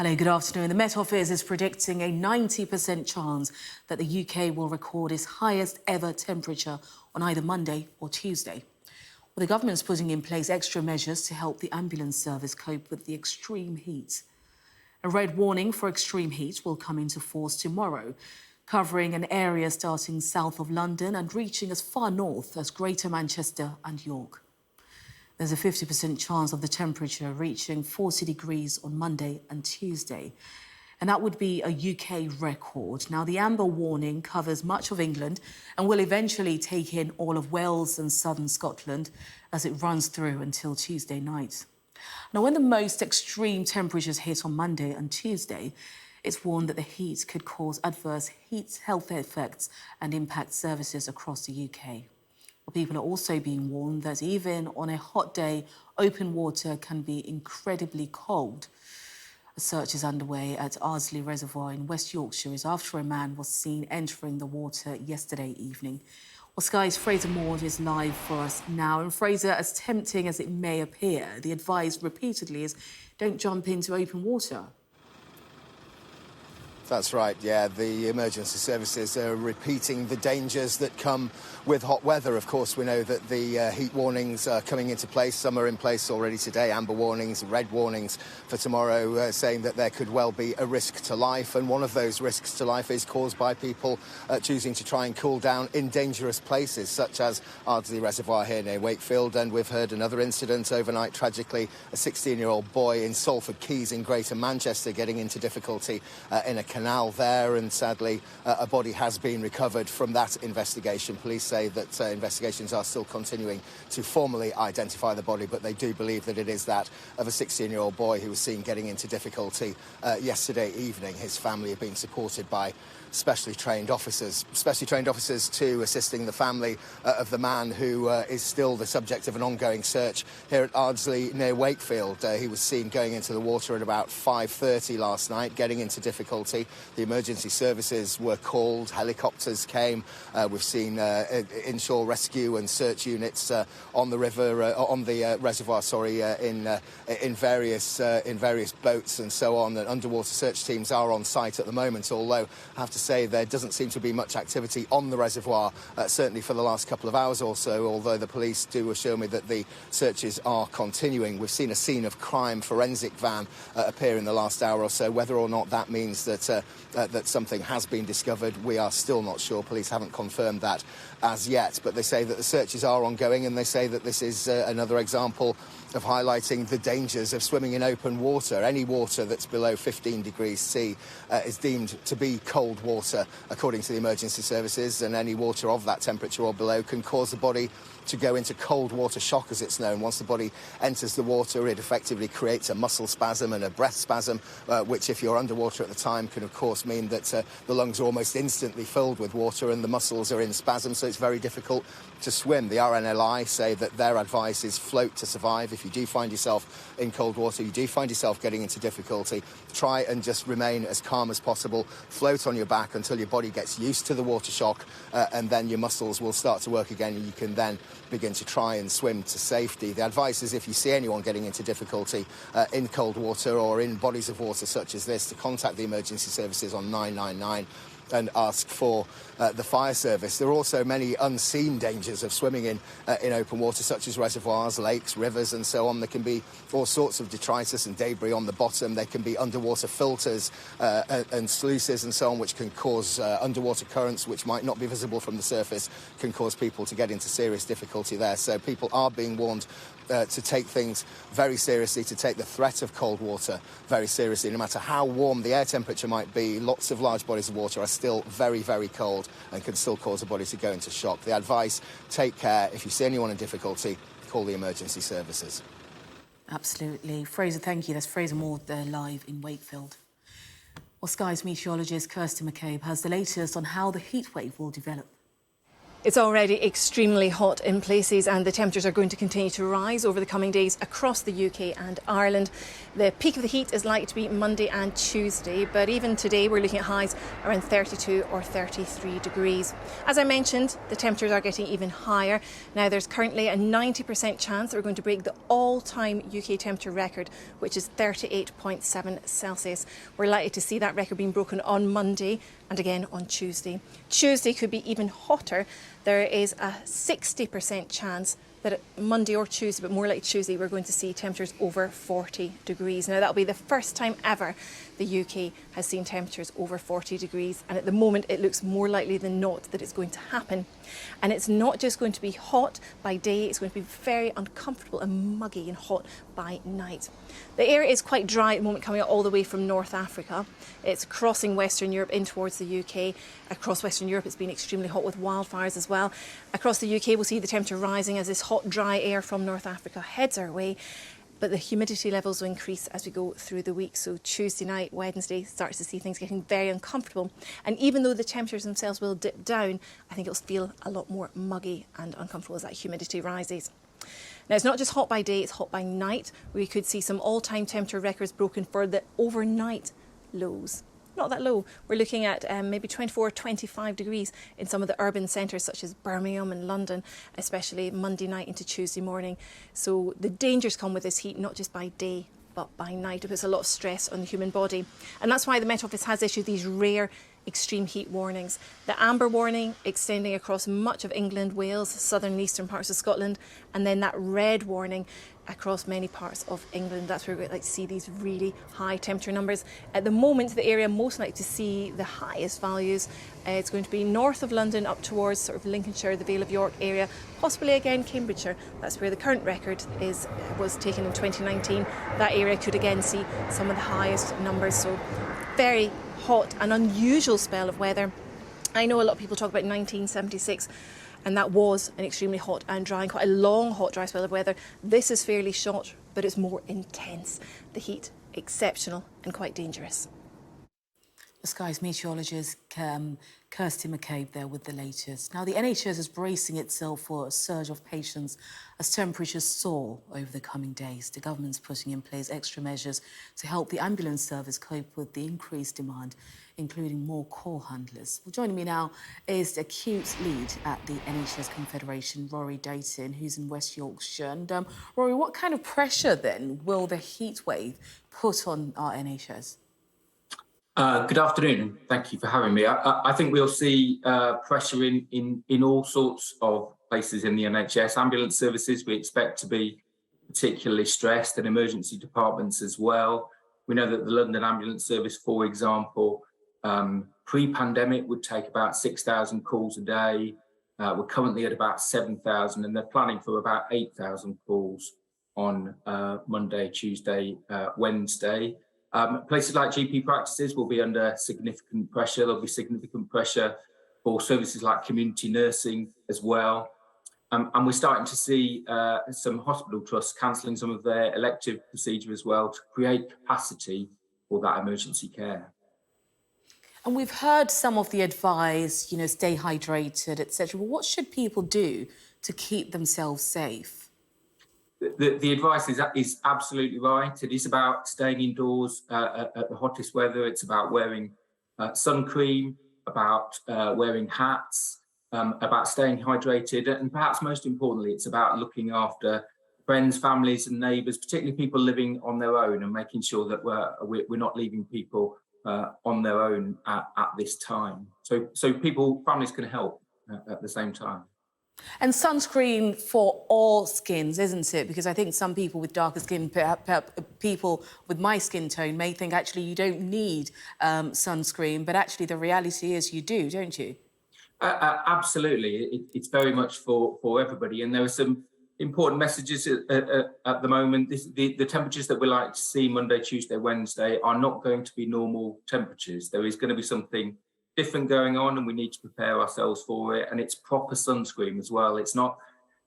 Hello, good afternoon. The Met Office is predicting a 90% chance that the UK will record its highest ever temperature on either Monday or Tuesday. Well, the government's putting in place extra measures to help the ambulance service cope with the extreme heat. A red warning for extreme heat will come into force tomorrow, covering an area starting south of London and reaching as far north as Greater Manchester and York. There's a 50% chance of the temperature reaching 40 degrees on Monday and Tuesday, and that would be a UK record. Now, the amber warning covers much of England and will eventually take in all of Wales and southern Scotland as it runs through until Tuesday night. Now, when the most extreme temperatures hit on Monday and Tuesday, it's warned that the heat could cause adverse heat health effects and impact services across the UK. Well, people are also being warned that even on a hot day, open water can be incredibly cold. A search is underway at Ardsley Reservoir in West Yorkshire after a man was seen entering the water yesterday evening. Well, Sky's Fraser Maud is live for us now. And Fraser, as tempting as it may appear, the advice repeatedly is don't jump into open water. That's right, yeah. The emergency services are repeating the dangers that come with hot weather. Of course, we know that the heat warnings are coming into place. Some are in place already today, amber warnings, red warnings for tomorrow, saying that there could well be a risk to life. And one of those risks to life is caused by people choosing to try and cool down in dangerous places, such as Ardsley Reservoir here near Wakefield. And we've heard another incident overnight, tragically, a 16-year-old boy in Salford Quays in Greater Manchester getting into difficulty in a canal there, and sadly a body has been recovered from that investigation. Police say that investigations are still continuing to formally identify the body, but they do believe that it is that of a 16-year-old boy who was seen getting into difficulty yesterday evening. His family are being supported by specially trained officers too, assisting the family of the man who is still the subject of an ongoing search here at Ardsley near Wakefield. He was seen going into the water at about 5:30 last night, getting into difficulty. The emergency services were called, helicopters came. We've seen inshore rescue and search units on the river, on the reservoir, in various boats and so on. And underwater search teams are on site at the moment, although I have to say there doesn't seem to be much activity on the reservoir, certainly for the last couple of hours or so, although the police do assure me that the searches are continuing. We've seen a scene of crime forensic van appear in the last hour or so. Whether or not that means that that something has been discovered, we are still not sure. Police haven't confirmed that as yet, but they say that the searches are ongoing, and they say that this is another example of highlighting the dangers of swimming in open water. Any water that's below 15 degrees C is deemed to be cold water, according to the emergency services, and any water of that temperature or below can cause the body to go into cold water shock, as it's known. Once the body enters the water, it effectively creates a muscle spasm and a breath spasm, which, if you're underwater at the time, can, of course, mean that the lungs are almost instantly filled with water and the muscles are in spasm, so it's very difficult to swim. The RNLI say that their advice is float to survive. If you do find yourself in cold water, you do find yourself getting into difficulty, try and just remain as calm as possible. Float on your back until your body gets used to the water shock, and then your muscles will start to work again, and you can then begin to try and swim to safety. The advice is, if you see anyone getting into difficulty in cold water or in bodies of water such as this, to contact the emergency services on 999 and ask for the fire service. There are also many unseen dangers of swimming in open water, such as reservoirs, lakes, rivers and so on. There can be all sorts of detritus and debris on the bottom. There can be underwater filters and sluices and so on, which can cause underwater currents which might not be visible from the surface, can cause people to get into serious difficulty there. So people are being warned to take things very seriously, to take the threat of cold water very seriously. No matter how warm the air temperature might be, lots of large bodies of water are still very, very cold and can still cause a body to go into shock. The advice, take care. If you see anyone in difficulty, call the emergency services. Absolutely. Fraser, thank you. That's Fraser Maud there live in Wakefield. Well, Sky's meteorologist Kirsty McCabe has the latest on how the heatwave will develop. It's already extremely hot in places, and the temperatures are going to continue to rise over the coming days across the UK and Ireland. The peak of the heat is likely to be Monday and Tuesday, but even today we're looking at highs around 32 or 33 degrees. As I mentioned, the temperatures are getting even higher. Now there's currently a 90% chance that we're going to break the all-time UK temperature record, which is 38.7 Celsius. We're likely to see that record being broken on Monday and again on Tuesday. Tuesday could be even hotter. There is a 60% chance that Monday or Tuesday, but more like Tuesday, we're going to see temperatures over 40 degrees. Now, that'll be the first time ever the UK has seen temperatures over 40 degrees. And at the moment, it looks more likely than not that it's going to happen. And it's not just going to be hot by day, it's going to be very uncomfortable and muggy and hot by night. The air is quite dry at the moment, coming out all the way from North Africa. It's crossing Western Europe in towards the UK. Across Western Europe, it's been extremely hot with wildfires as well. Across the UK, we'll see the temperature rising as this hot, dry air from North Africa heads our way. But the humidity levels will increase as we go through the week. So Tuesday night, Wednesday, starts to see things getting very uncomfortable. And even though the temperatures themselves will dip down, I think it'll feel a lot more muggy and uncomfortable as that humidity rises. Now, it's not just hot by day, it's hot by night. We could see some all-time temperature records broken for the overnight lows. Not that low. We're looking at maybe 24 or 25 degrees in some of the urban centres such as Birmingham and London, especially Monday night into Tuesday morning. So the dangers come with this heat, not just by day, but by night. It puts a lot of stress on the human body. And that's why the Met Office has issued these rare extreme heat warnings. The amber warning extending across much of England, Wales, southern and eastern parts of Scotland, and then that red warning across many parts of England. That's where we'd like to see these really high temperature numbers. At the moment, the area most likely to see the highest values, it's going to be north of London up towards sort of Lincolnshire, the Vale of York area, possibly again Cambridgeshire. That's where the current record was taken in 2019. That area could again see some of the highest numbers. So very hot, an unusual spell of weather. I know a lot of people talk about 1976, and that was an extremely hot and dry and quite a long, hot, dry spell of weather. This is fairly short, but it's more intense. The heat, exceptional and quite dangerous. The Sky's meteorologist Kirsty McCabe there with the latest. Now, the NHS is bracing itself for a surge of patients as temperatures soar over the coming days. The government's putting in place extra measures to help the ambulance service cope with the increased demand, including more call handlers. Well, joining me now is the acute lead at the NHS Confederation, Rory Dayton, who's in West Yorkshire. And Rory, what kind of pressure then will the heat wave put on our NHS? Good afternoon. Thank you for having me. I think we'll see pressure in all sorts of places in the NHS. Ambulance services we expect to be particularly stressed, and emergency departments as well. We know that the London Ambulance Service, for example, pre-pandemic would take about 6,000 calls a day. We're currently at about 7,000, and they're planning for about 8,000 calls on Monday, Tuesday, Wednesday. Places like GP practices will be under significant pressure. There'll be significant pressure for services like community nursing as well. And we're starting to see some hospital trusts cancelling some of their elective procedure as well to create capacity for that emergency care. And we've heard some of the advice, stay hydrated, etc. Well, what should people do to keep themselves safe? The advice is absolutely right. It is about staying indoors at the hottest weather. It's about wearing sun cream, about wearing hats, about staying hydrated, and perhaps most importantly, it's about looking after friends, families and neighbours, particularly people living on their own, and making sure that we're not leaving people on their own at this time. So families can help at the same time. And sunscreen for all skins, isn't it? Because I think some people with darker skin, people with my skin tone may think actually you don't need sunscreen, but actually the reality is you do, don't you? Absolutely. It's very much for everybody. And there are some important messages at the moment. The temperatures that we're likely to see Monday, Tuesday, Wednesday are not going to be normal temperatures. There is going to be something different going on, and we need to prepare ourselves for it. And it's proper sunscreen as well. It's not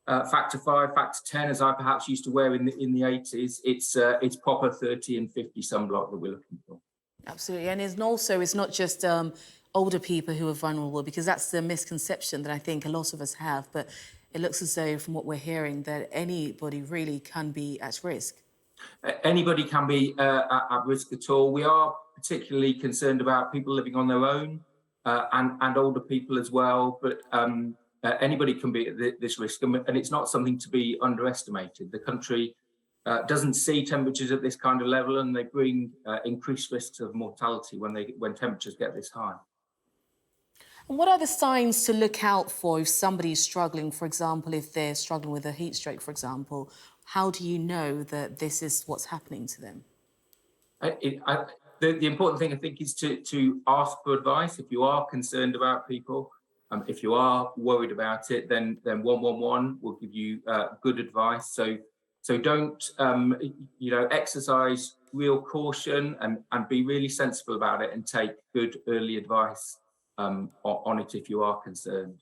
factor 5, factor 10, as I perhaps used to wear in the 80s. It's proper 30 and 50 sunblock that we're looking for. Absolutely, and it's not just older people who are vulnerable? Because that's the misconception that I think a lot of us have. But it looks as though, from what we're hearing, that anybody really can be at risk. Anybody can be at risk at all. We are particularly concerned about people living on their own and older people as well. But anybody can be at this risk, and it's not something to be underestimated. The country doesn't see temperatures at this kind of level, and they bring increased risks of mortality when temperatures get this high. And what are the signs to look out for if somebody's struggling? For example, if they're struggling with a heat stroke, for example, how do you know that this is what's happening to them? The important thing, I think, is to ask for advice. If you are concerned about people, if you are worried about it, then 111 will give you good advice. So don't, exercise real caution and be really sensible about it and take good early advice on it if you are concerned.